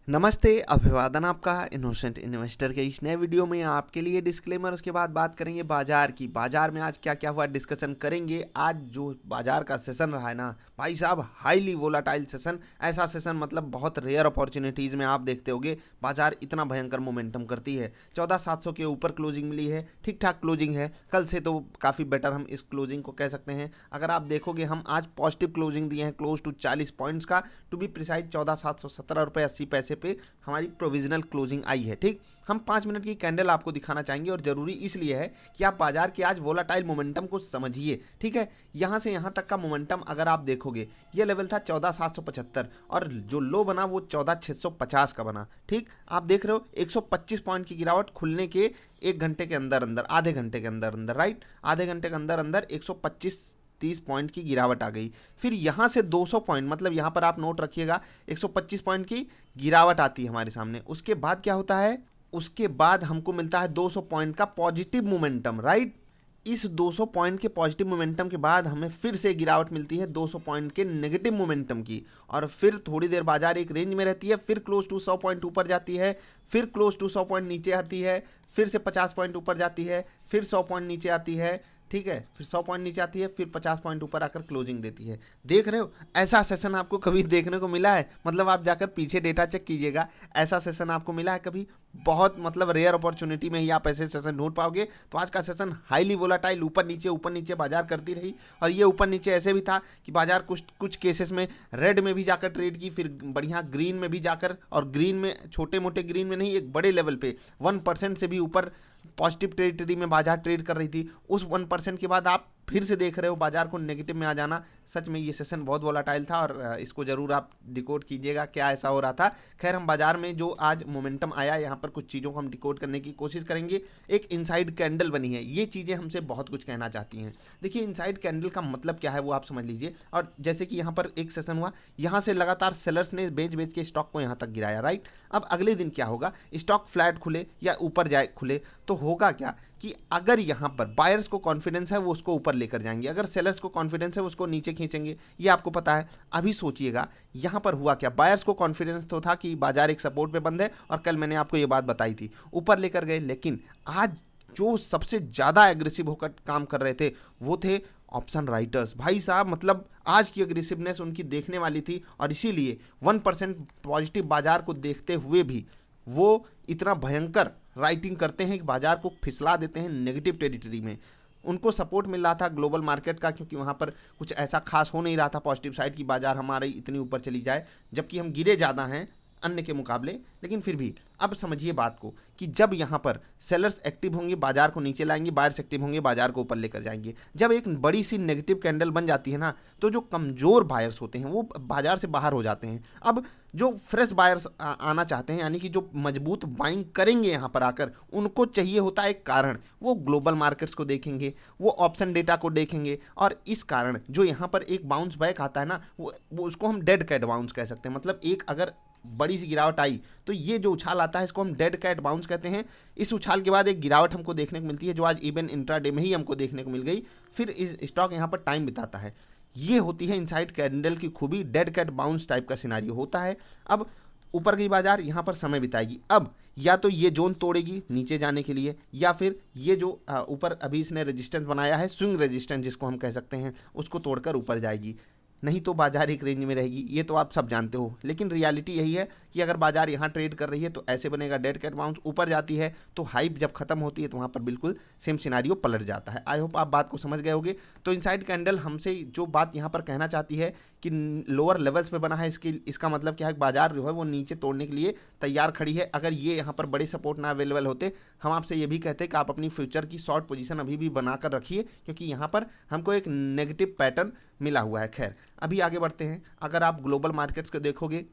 नमस्ते, अभिवादन आपका इनोसेंट इन्वेस्टर के इस नए वीडियो में आपके लिए डिस्क्लेमर। उसके बाद बात करेंगे बाजार की। बाजार में आज क्या क्या हुआ डिस्कशन करेंगे। आज जो बाजार का सेशन रहा है ना भाई साहब, हाईली वोलाटाइल सेशन। ऐसा सेशन मतलब बहुत रेयर अपॉर्चुनिटीज़ में आप देखते होगे बाजार इतना भयंकर मोमेंटम करती है। 14,700 के ऊपर क्लोजिंग मिली है, ठीक ठाक क्लोजिंग है। कल से तो काफ़ी बेटर हम इस क्लोजिंग को कह सकते हैं। अगर आप देखोगे हम आज पॉजिटिव क्लोजिंग दिए हैं क्लोज टू 40 पॉइंट्स का, टू बी प्रिसाइज 14,717 रुपये 80 पैसे पे हमारी प्रोविजनल क्लोजिंग आई है। ठीक, हम 5 मिनट की कैंडल आपको दिखाना चाहेंगे और ज़रूरी इसलिए है कि आप बाजार के आज वोलाटाइल मोमेंटम को समझिए। ठीक है, यहाँ से यहाँ तक का मोमेंटम अगर आप देखोगे, ये लेवल था 14,775 और जो लो बना वो 14,650 का बना। ठीक, आप देख रहे हो 125 पॉइंट की गिरावट खुलने के 1 घंटे के अंदर अंदर, आधे घंटे के अंदर अंदर, राइट, आधे घंटे के अंदर अंदर 125-30 पॉइंट की गिरावट आ गई। फिर यहाँ से 200 पॉइंट, मतलब यहाँ पर आप नोट रखिएगा 125 पॉइंट की गिरावट आती है हमारे सामने। उसके बाद क्या होता है, उसके बाद हमको मिलता है 200 पॉइंट का पॉजिटिव मोमेंटम, राइट। इस 200 पॉइंट के पॉजिटिव मोमेंटम के बाद हमें फिर से गिरावट मिलती है 200 पॉइंट के नेगेटिव मोमेंटम की, और फिर थोड़ी देर बाजार एक रेंज में रहती है, फिर क्लोज टू 100 पॉइंट ऊपर जाती है, फिर क्लोज टू 100 पॉइंट नीचे आती है, फिर से 50 पॉइंट ऊपर जाती है, फिर 100 पॉइंट नीचे आती है। ठीक है, फिर 100 पॉइंट नीचे आती है, फिर 50 पॉइंट ऊपर आकर क्लोजिंग देती है। देख रहे हो, ऐसा सेशन आपको कभी देखने को मिला है? मतलब आप जाकर पीछे डेटा चेक कीजिएगा, ऐसा सेशन आपको मिला है कभी? बहुत मतलब रेयर अपॉर्चुनिटी में ही आप ऐसे सेशन ढूंढ पाओगे। तो आज का सेशन हाईली वोलाटाइल, ऊपर नीचे बाजार करती रही। और ये ऊपर नीचे ऐसे भी था कि बाजार कुछ केसेस में रेड में भी जाकर ट्रेड की, फिर बढ़िया ग्रीन में भी जाकर, और ग्रीन में छोटे मोटे ग्रीन में नहीं, एक बड़े लेवल पे 1% से भी ऊपर पॉजिटिव टेरिटरी में बाजार ट्रेड कर रही थी। उस 1% के बाद आप फिर से देख रहे हो बाजार को नेगेटिव में आ जाना। सच में ये सेशन बहुत वोलाटाइल था और इसको जरूर आप डिकोड कीजिएगा क्या ऐसा हो रहा था। खैर, हम बाजार में जो आज मोमेंटम आया, यहाँ पर कुछ चीज़ों को हम डिकोड करने की कोशिश करेंगे। एक इनसाइड कैंडल बनी है, ये चीज़ें हमसे बहुत कुछ कहना चाहती हैं। देखिए, इनसाइड कैंडल का मतलब क्या है वो आप समझ लीजिए। और जैसे कि यहाँ पर एक सेशन हुआ, यहाँ से लगातार सेलर्स ने बेच के स्टॉक को यहाँ तक गिराया, राइट। अब अगले दिन क्या होगा, स्टॉक फ्लैट खुले या ऊपर जाए खुले तो होगा क्या कि अगर यहाँ पर बायर्स को कॉन्फिडेंस है वो उसको ऊपर लेकर जाएंगे, अगर सेलर्स को कॉन्फिडेंस है वो उसको नीचे खींचेंगे, ये आपको पता है। अभी सोचिएगा यहाँ पर हुआ क्या, बायर्स को कॉन्फिडेंस तो था कि बाजार एक सपोर्ट पे बंद है, और कल मैंने आपको ये बात बताई थी, ऊपर लेकर गए। लेकिन आज जो सबसे ज़्यादा एग्रेसिव होकर काम कर रहे थे वो थे ऑप्शन राइटर्स। भाई साहब, मतलब आज की एग्रेसिवनेस उनकी देखने वाली थी, और इसीलिए 1% पॉजिटिव बाजार को देखते हुए भी वो इतना भयंकर राइटिंग करते हैं कि बाजार को फिसला देते हैं नेगेटिव टेरिटरी में। उनको सपोर्ट मिल रहा था ग्लोबल मार्केट का, क्योंकि वहाँ पर कुछ ऐसा खास हो नहीं रहा था पॉजिटिव साइड की बाजार हमारी इतनी ऊपर चली जाए, जबकि हम गिरे ज़्यादा हैं अन्य के मुकाबले। लेकिन फिर भी अब समझिए बात को कि जब यहाँ पर सेलर्स एक्टिव होंगे बाजार को नीचे लाएंगे, बायर्स एक्टिव होंगे बाजार को ऊपर लेकर जाएंगे। जब एक बड़ी सी नेगेटिव कैंडल बन जाती है ना, तो जो कमज़ोर बायर्स होते हैं वो बाजार से बाहर हो जाते हैं। अब जो फ्रेश बायर्स आना चाहते हैं, यानी कि जो मजबूत बाइंग करेंगे यहाँ पर आकर, उनको चाहिए होता है एक कारण। वो ग्लोबल मार्केट्स को देखेंगे, वो ऑप्शन डेटा को देखेंगे, और इस कारण जो यहाँ पर एक बाउंस बैक आता है ना, वो उसको हम डेड कैट बाउंस कह सकते हैं। मतलब एक अगर बड़ी सी गिरावट आई तो ये जो उछाल आता है इसको हम डेड कैट बाउंस कहते हैं। इस उछाल के बाद एक गिरावट हमको देखने को मिलती है, जो आज इवन इंट्राडे में ही हमको देखने को मिल गई। फिर इस स्टॉक यहाँ पर टाइम बिताता है। ये होती है इनसाइड कैंडल की खूबी, डेड कैट बाउंस टाइप का सिनारियो होता है। अब ऊपर गई बाजार, यहाँ पर समय बिताएगी। अब या तो ये जोन तोड़ेगी नीचे जाने के लिए, या फिर ये जो ऊपर अभी इसने रेजिस्टेंस बनाया है, स्विंग रेजिस्टेंस जिसको हम कह सकते हैं, उसको तोड़कर ऊपर जाएगी। नहीं तो बाजार एक रेंज में रहेगी, ये तो आप सब जानते हो। लेकिन रियलिटी यही है कि अगर बाजार यहाँ ट्रेड कर रही है तो ऐसे बनेगा डेड कैट बाउंस, ऊपर जाती है तो हाइप जब खत्म होती है तो वहाँ पर बिल्कुल सेम सिनारियो पलट जाता है। आई होप आप बात को समझ गए होंगे। तो इनसाइड कैंडल हमसे जो बात यहाँ पर कहना चाहती है कि लोअर लेवल्स पे बना है, इसका मतलब क्या है, बाजार जो है वो नीचे तोड़ने के लिए तैयार खड़ी है। अगर ये यहाँ पर बड़े सपोर्ट ना अवेलेबल होते, हम आपसे ये भी कहते कि आप अपनी फ्यूचर की शॉर्ट पोजीशन अभी भी बनाकर रखिए, क्योंकि यहाँ पर हमको एक नेगेटिव पैटर्न मिला हुआ है। खैर, अभी आगे बढ़ते हैं। अगर आप ग्लोबल मार्केट्स को देखोगे,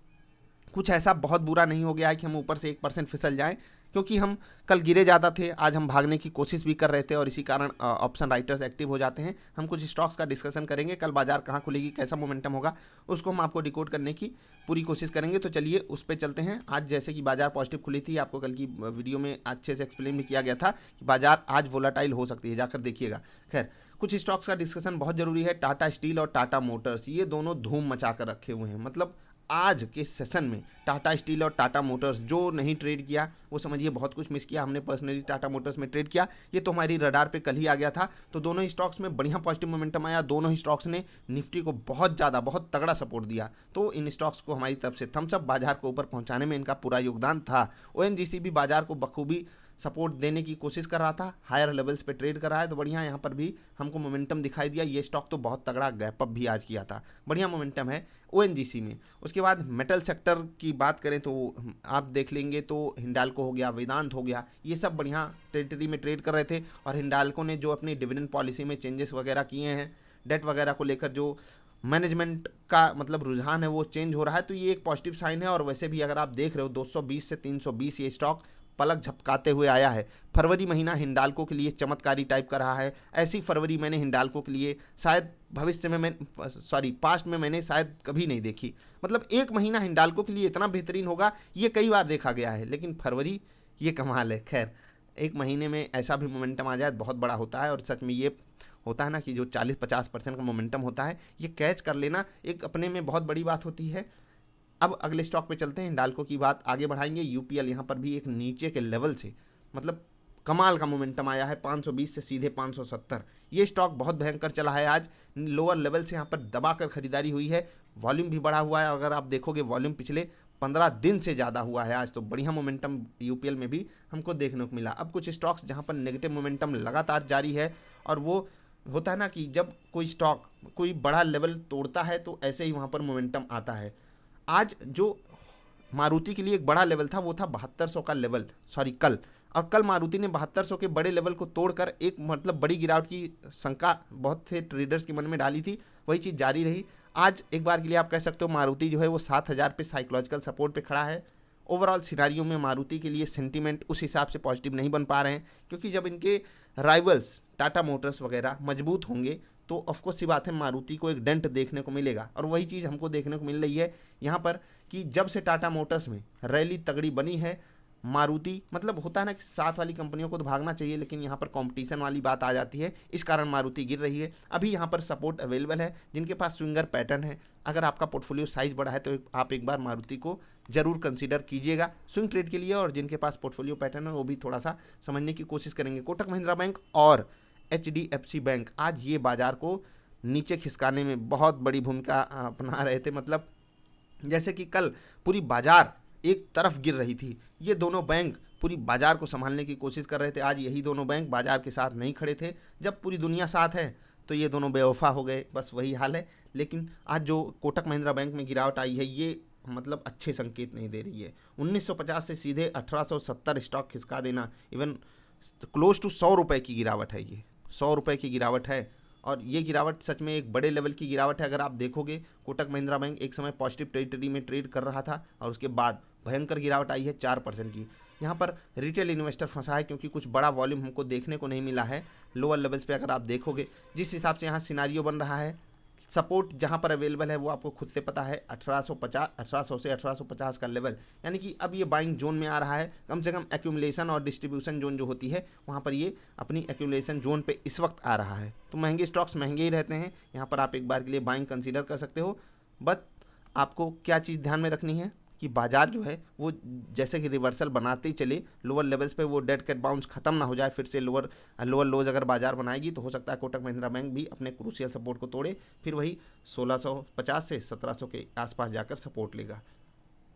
कुछ ऐसा बहुत बुरा नहीं हो गया है कि हम ऊपर से 1% फिसल जाएं, क्योंकि हम कल गिरे ज़्यादा थे, आज हम भागने की कोशिश भी कर रहे थे, और इसी कारण ऑप्शन राइटर्स एक्टिव हो जाते हैं। हम कुछ स्टॉक्स का डिस्कशन करेंगे, कल बाजार कहाँ खुलेगी, कैसा मोमेंटम होगा, उसको हम आपको डिकोड करने की पूरी कोशिश करेंगे। तो चलिए उस पर चलते हैं। आज जैसे कि बाजार पॉजिटिव खुली थी, आपको कल की वीडियो में अच्छे से एक्सप्लेन भी किया गया था कि बाजार आज वोलाटाइल हो सकती है, जाकर देखिएगा। खैर, कुछ स्टॉक्स का डिस्कशन बहुत ज़रूरी है। टाटा स्टील और टाटा मोटर्स, ये दोनों धूम मचा कर रखे हुए हैं। मतलब आज के सेशन में टाटा स्टील और टाटा मोटर्स जो नहीं ट्रेड किया वो समझिए बहुत कुछ मिस किया। हमने पर्सनली टाटा मोटर्स में ट्रेड किया, ये तो हमारी रडार पे कल ही आ गया था। तो दोनों ही स्टॉक्स में बढ़िया पॉजिटिव मोमेंटम आया, दोनों ही स्टॉक्स ने निफ्टी को बहुत ज़्यादा बहुत तगड़ा सपोर्ट दिया। तो इन स्टॉक्स को हमारी तरफ से थम्स अप, बाजार को ऊपर पहुंचाने में इनका पूरा योगदान था। ओएनजीसी भी बाजार को बखूबी सपोर्ट देने की कोशिश कर रहा था, हायर लेवल्स पे ट्रेड कर रहा है, तो बढ़िया यहाँ पर भी हमको मोमेंटम दिखाई दिया। ये स्टॉक तो बहुत तगड़ा गैप अप भी आज किया था, बढ़िया मोमेंटम है ओएनजीसी में। उसके बाद मेटल सेक्टर की बात करें तो आप देख लेंगे तो हिंडाल्को हो गया, वेदांत हो गया, ये सब बढ़िया टेरिटरी में ट्रेड कर रहे थे। और हिंडाल्को ने जो अपनी डिविडेंड पॉलिसी में चेंजेस वगैरह किए हैं, डेट वगैरह को लेकर जो मैनेजमेंट का मतलब रुझान है वो चेंज हो रहा है, तो ये एक पॉजिटिव साइन है। और वैसे भी अगर आप देख रहे हो 220 से 320 ये स्टॉक पलक झपकाते हुए आया है। फरवरी महीना हिंडाल्को के लिए चमत्कारी टाइप का रहा है। ऐसी फरवरी मैंने हिंडाल्को के लिए शायद भविष्य में पास्ट में मैंने शायद कभी नहीं देखी। मतलब एक महीना हिंडाल्को के लिए इतना बेहतरीन होगा ये कई बार देखा गया है, लेकिन फरवरी ये कमाल है। खैर, एक महीने में ऐसा भी मोमेंटम आ जाए बहुत बड़ा होता है। और सच में ये होता है ना कि जो 40-50% का मोमेंटम होता है ये कैच कर लेना एक अपने में बहुत बड़ी बात होती है। अब अगले स्टॉक पे चलते हैं, हिंडाल्को की बात आगे बढ़ाएंगे। यूपीएल यहाँ पर भी एक नीचे के लेवल से मतलब कमाल का मोमेंटम आया है, 520 से सीधे 570। ये स्टॉक बहुत भयंकर चला है, आज लोअर लेवल से यहाँ पर दबाकर खरीदारी हुई है। वॉल्यूम भी बढ़ा हुआ है, अगर आप देखोगे वॉल्यूम पिछले 15 दिन से ज़्यादा हुआ है आज, तो बढ़िया मोमेंटम यूपीएल में भी हमको देखने को मिला। अब कुछ स्टॉक्स जहाँ पर नेगेटिव मोमेंटम लगातार जारी है, और वो होता है ना कि जब कोई स्टॉक कोई बड़ा लेवल तोड़ता है तो ऐसे ही वहाँ पर मोमेंटम आता है। आज जो मारुति के लिए एक बड़ा लेवल था वो था 7200 का लेवल, कल, और कल मारुति ने 7200 के बड़े लेवल को तोड़कर एक मतलब बड़ी गिरावट की शंका बहुत से ट्रेडर्स के मन में डाली थी, वही चीज़ जारी रही। आज एक बार के लिए आप कह सकते हो मारुति जो है वो 7000 पे साइकोलॉजिकल सपोर्ट पे खड़ा है। ओवरऑल सिनारियो में मारुति के लिए सेंटीमेंट उस हिसाब से पॉजिटिव नहीं बन पा रहे हैं, क्योंकि जब इनके राइवल्स टाटा मोटर्स वगैरह मजबूत होंगे तो ऑफकोर्स सी बात है मारुति को एक डेंट देखने को मिलेगा। और वही चीज़ हमको देखने को मिल रही है यहाँ पर कि जब से टाटा मोटर्स में रैली तगड़ी बनी है, मारुति मतलब होता है ना कि साथ वाली कंपनियों को तो भागना चाहिए, लेकिन यहाँ पर कंपटीशन वाली बात आ जाती है, इस कारण मारुति गिर रही है। अभी यहाँ पर सपोर्ट अवेलेबल है, जिनके पास स्विंगर पैटर्न है, अगर आपका पोर्टफोलियो साइज बड़ा है तो आप एक बार मारुति को जरूर कंसीडर कीजिएगा स्विंग ट्रेड के लिए। और जिनके पास पोर्टफोलियो पैटर्न है वो भी थोड़ा सा समझने की कोशिश करेंगे। कोटक महिंद्रा बैंक और HDFC बैंक आज ये बाजार को नीचे खिसकाने में बहुत बड़ी भूमिका अपना रहे थे। मतलब जैसे कि कल पूरी बाजार एक तरफ गिर रही थी, ये दोनों बैंक पूरी बाजार को संभालने की कोशिश कर रहे थे। आज यही दोनों बैंक बाजार के साथ नहीं खड़े थे। जब पूरी दुनिया साथ है तो ये दोनों बेवफा हो गए, बस वही हाल है। लेकिन आज जो कोटक महिंद्रा बैंक में गिरावट आई है ये मतलब अच्छे संकेत नहीं दे रही है। 1950 से सीधे 1870 स्टॉक खिसका देना, इवन क्लोज टू 100 रुपये की गिरावट है, ये 100 रुपये की गिरावट है। और ये गिरावट सच में एक बड़े लेवल की गिरावट है। अगर आप देखोगे कोटक महिंद्रा बैंक एक समय पॉजिटिव टेरिटरी में ट्रेड कर रहा था और उसके बाद भयंकर गिरावट आई है 4% की। यहाँ पर रिटेल इन्वेस्टर फंसा है क्योंकि कुछ बड़ा वॉल्यूम हमको देखने को नहीं मिला है लोअर लेवल्स पे। अगर आप देखोगे जिस हिसाब से यहाँ सिनारियो बन रहा है, सपोर्ट जहाँ पर अवेलेबल है वो आपको खुद से पता है, 1800 से 1850 का लेवल, यानी कि अब ये बाइंग जोन में आ रहा है। कम से कम एक्यूमुलेशन और डिस्ट्रीब्यूशन जोन जो होती है वहाँ पर ये अपनी एक्यूमुलेशन जोन पे इस वक्त आ रहा है। तो महंगे स्टॉक्स महंगे ही रहते हैं, यहाँ पर आप एक बार के लिए बाइंग कंसीडर कर सकते हो। बट आपको क्या चीज़ ध्यान में रखनी है कि बाजार जो है वो जैसे कि रिवर्सल बनाते ही चले, लोअर लेवल्स पे वो डेड कैट बाउंस खत्म ना हो जाए, फिर से लोअर लोज अगर बाजार बनाएगी तो हो सकता है कोटक महिंद्रा बैंक भी अपने क्रूशियल सपोर्ट को तोड़े, फिर वही 1650 से 1700 के आसपास जाकर सपोर्ट लेगा।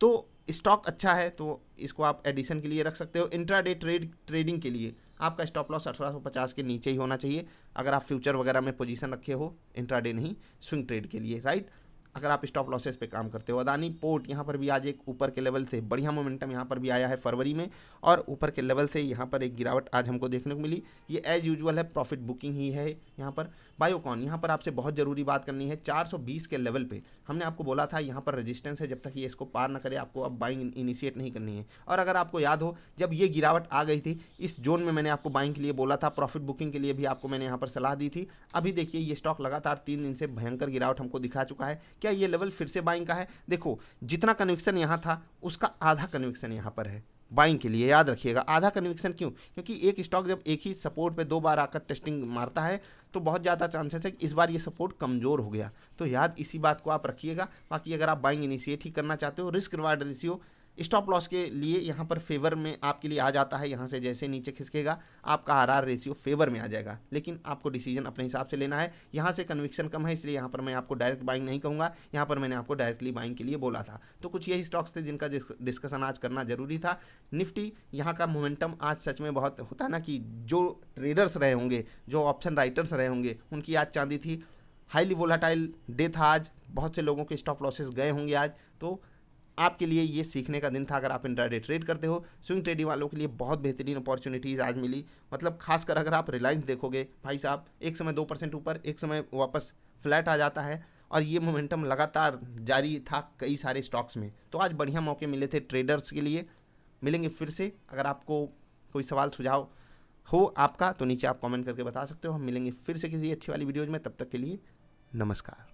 तो स्टॉक अच्छा है तो इसको आप एडिशन के लिए रख सकते हो। इंट्राडे ट्रेडिंग के लिए आपका स्टॉप लॉस 1850 के नीचे ही होना चाहिए, अगर आप फ्यूचर वगैरह में पोजीशन रखे हो, इंट्राडे नहीं स्विंग ट्रेड के लिए, राइट। अगर आप स्टॉप लॉसेस पे काम करते हो। अदानी पोर्ट यहाँ पर भी आज एक ऊपर के लेवल से बढ़िया मोमेंटम यहाँ पर भी आया है फरवरी में, और ऊपर के लेवल से यहाँ पर एक गिरावट आज हमको देखने को मिली। ये एज यूजुअल है, प्रॉफिट बुकिंग ही है यहाँ पर। बायोकॉन यहाँ पर आपसे बहुत ज़रूरी बात करनी है, 420 के लेवल पे हमने आपको बोला था यहाँ पर रेजिस्टेंस है, जब तक ये इसको पार ना करे आपको अब बाइंग इनिशिएट नहीं करनी है। और अगर आपको याद हो जब ये गिरावट आ गई थी इस जोन में मैंने आपको बाइंग के लिए बोला था, प्रॉफिट बुकिंग के लिए भी आपको मैंने यहाँ पर सलाह दी थी। अभी देखिए ये स्टॉक लगातार 3 दिन से भयंकर गिरावट हमको दिखा चुका है। क्या ये लेवल फिर से बाइंग का है? देखो जितना कन्विक्शन यहाँ था उसका आधा कन्विक्शन यहाँ पर है। बाइंग के लिए। याद रखिएगा, आधा कन्विक्शन क्यों? क्योंकि एक स्टॉक जब एक ही सपोर्ट पे 2 बार आकर टेस्टिंग मारता है तो बहुत ज़्यादा चांसेस है कि इस बार ये सपोर्ट कमज़ोर हो गया। तो याद इसी बात को आप रखिएगा। बाकी अगर आप बाइंग इनिशिएट ही करना चाहते हो, risk reward ratio stop loss के लिए यहाँ पर फेवर में आपके लिए आ जाता है। यहाँ से जैसे नीचे खिसकेगा आपका आरआर रेशियो फेवर में आ जाएगा, लेकिन आपको डिसीजन अपने हिसाब से लेना है। यहाँ से कन्विक्शन कम है, इसलिए यहाँ पर मैं आपको डायरेक्ट बाइंग नहीं कहूँगा, यहाँ पर मैंने आपको डायरेक्टली बाइंग के लिए बोला था। तो कुछ यही स्टॉक्स थे जिनका डिस्कशन आज करना जरूरी था। निफ्टी यहाँ का मोमेंटम आज सच में बहुत होता है ना कि जो ट्रेडर्स रहे होंगे, जो ऑप्शन राइटर्स रहे होंगे, उनकी आज चांदी थी। हाईली वोलाटाइल डे था आज, बहुत से लोगों के स्टॉप लॉसेस गए होंगे आज। तो आपके लिए ये सीखने का दिन था। अगर आप इंट्राडे ट्रेड करते हो, स्विंग ट्रेडिंग वालों के लिए बहुत बेहतरीन अपॉर्चुनिटीज़ आज मिली। मतलब खासकर अगर आप रिलायंस देखोगे भाई साहब, एक समय 2% ऊपर, एक समय वापस फ्लैट आ जाता है, और ये मोमेंटम लगातार जारी था कई सारे स्टॉक्स में। तो आज बढ़िया मौके मिले थे ट्रेडर्स के लिए। मिलेंगे फिर से। अगर आपको कोई सवाल सुझाव हो आपका तो नीचे आप कमेंट करके बता सकते हो। हम मिलेंगे फिर से किसी अच्छी वाली वीडियोज़ में। तब तक के लिए नमस्कार।